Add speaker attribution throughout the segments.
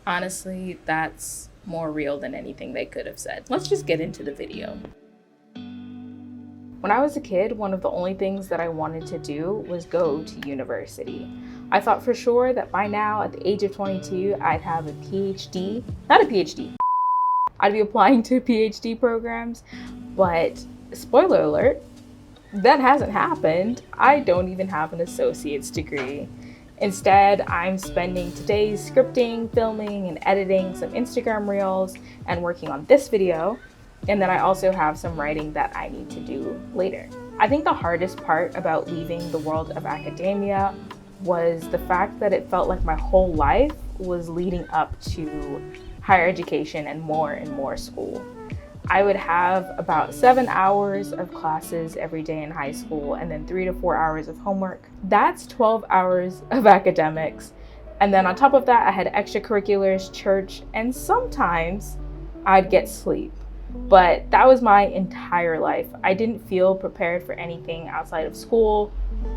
Speaker 1: Honestly, that's more real than anything they could have said. Let's just get into the video. When I was a kid, one of the only things that I wanted to do was go to university. I thought for sure that by now, at the age of 22, I'd have a PhD. Not a PhD. I'd be applying to PhD programs, but spoiler alert, that hasn't happened. I don't even have an associate's degree. Instead, I'm spending today's scripting, filming, and editing some Instagram reels and working on this video. And then I also have some writing that I need to do later. I think the hardest part about leaving the world of academia was the fact that it felt like my whole life was leading up to higher education and more school. I would have about 7 hours of classes every day in high school and then 3 to 4 hours of homework. That's 12 hours of academics. And then on top of that, I had extracurriculars, church, and sometimes I'd get sleep. But that was my entire life. I didn't feel prepared for anything outside of school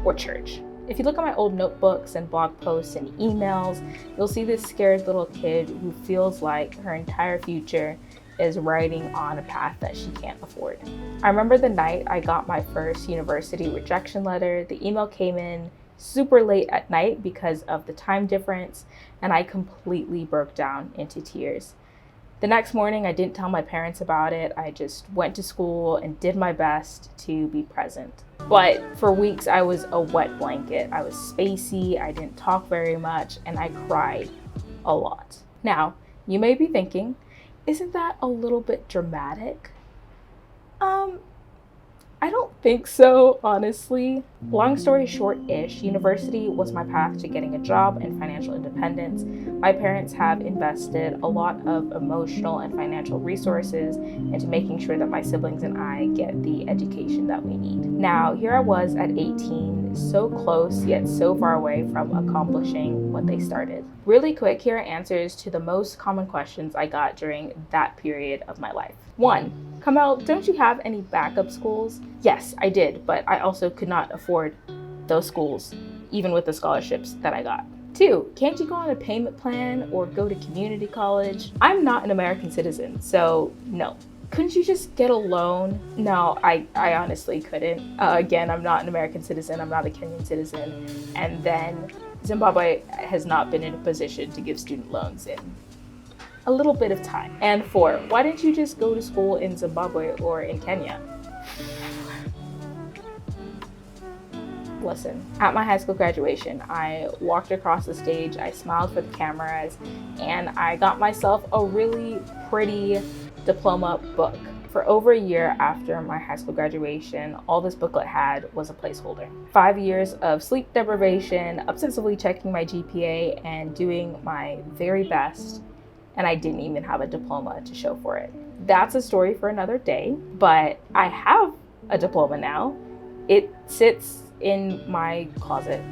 Speaker 1: or church. If you look at my old notebooks and blog posts and emails, you'll see this scared little kid who feels like her entire future is riding on a path that she can't afford. I remember the night I got my first university rejection letter. The email came in super late at night because of the time difference, and I completely broke down into tears. The next morning, I didn't tell my parents about it. I just went to school and did my best to be present. But for weeks, I was a wet blanket. I was spacey, I didn't talk very much, and I cried a lot. Now, you may be thinking, isn't that a little bit dramatic? I don't think so, honestly. Long story short-ish, university was my path to getting a job and financial independence. My parents have invested a lot of emotional and financial resources into making sure that my siblings and I get the education that we need. Now, here I was at 18, so close yet so far away from accomplishing what they started. Really quick, here are answers to the most common questions I got during that period of my life. 1. Kamel, don't you have any backup schools? Yes, I did, but I also could not afford those schools, even with the scholarships that I got. 2, can't you go on a payment plan or go to community college? I'm not an American citizen, so no. Couldn't you just get a loan? No, I honestly couldn't. Again, I'm not an American citizen, I'm not a Kenyan citizen, and then Zimbabwe has not been in a position to give student loans in a little bit of time. And 4, why didn't you just go to school in Zimbabwe or in Kenya? Listen, at my high school graduation, I walked across the stage, I smiled for the cameras, and I got myself a really pretty diploma book. For over a year after my high school graduation, all this booklet had was a placeholder. 5 years of sleep deprivation, obsessively checking my GPA, and doing my very best, and I didn't even have a diploma to show for it. That's a story for another day, but I have a diploma now. It sits in my closet.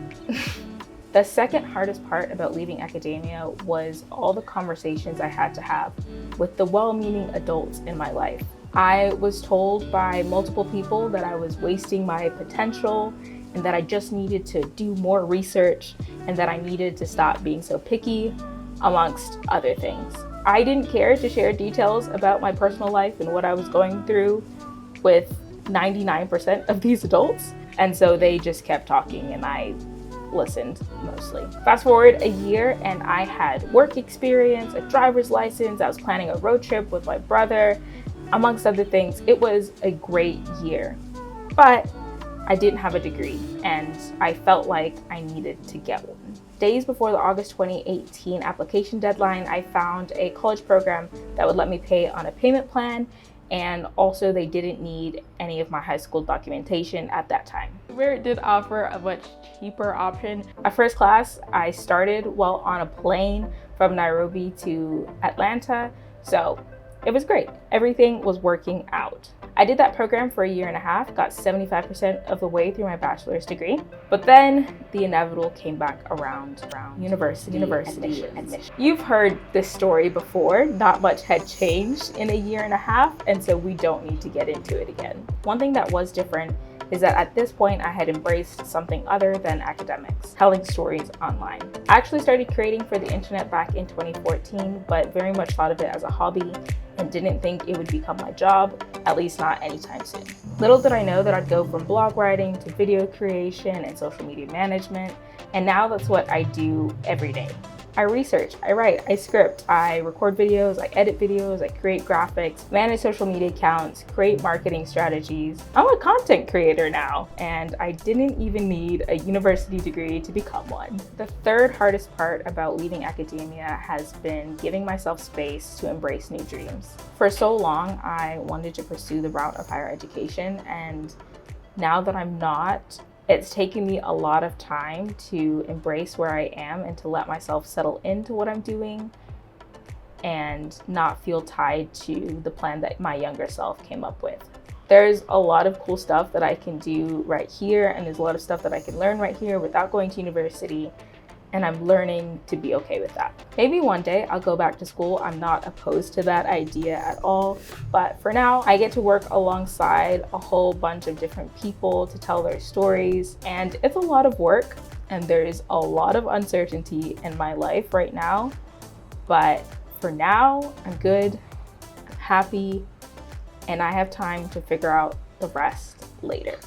Speaker 1: The second hardest part about leaving academia was all the conversations I had to have with the well-meaning adults in my life. I was told by multiple people that I was wasting my potential and that I just needed to do more research and that I needed to stop being so picky, amongst other things. I didn't care to share details about my personal life and what I was going through with 99% of these adults, and so they just kept talking and I listened mostly. Fast forward a year and I had work experience, a driver's license, I was planning a road trip with my brother, amongst other things. It was a great year, but I didn't have a degree and I felt like I needed to get one. Days before the August 2018 application deadline, I found a college program that would let me pay on a payment plan, and also they didn't need any of my high school documentation at that time. Where it did offer a much cheaper option. At first class, I started while on a plane from Nairobi to Atlanta, so it was great. Everything was working out. I did that program for a year and a half, got 75% of the way through my bachelor's degree, but then the inevitable came back around university admission. You've heard this story before. Not much had changed in a year and a half, and so we don't need to get into it again. One thing that was different is that at this point I had embraced something other than academics, telling stories online. I actually started creating for the internet back in 2014, but very much thought of it as a hobby and didn't think it would become my job, at least not anytime soon. Little did I know that I'd go from blog writing to video creation and social media management, and now that's what I do every day. I research, I write, I script, I record videos, I edit videos, I create graphics, manage social media accounts, create marketing strategies. I'm a content creator now, and I didn't even need a university degree to become one. The third hardest part about leaving academia has been giving myself space to embrace new dreams. For so long, I wanted to pursue the route of higher education, and now that I'm not, it's taken me a lot of time to embrace where I am and to let myself settle into what I'm doing and not feel tied to the plan that my younger self came up with. There's a lot of cool stuff that I can do right here, and there's a lot of stuff that I can learn right here without going to university, and I'm learning to be okay with that. Maybe one day I'll go back to school. I'm not opposed to that idea at all, but for now I get to work alongside a whole bunch of different people to tell their stories, and it's a lot of work and there's a lot of uncertainty in my life right now, but for now I'm good, I'm happy, and I have time to figure out the rest later.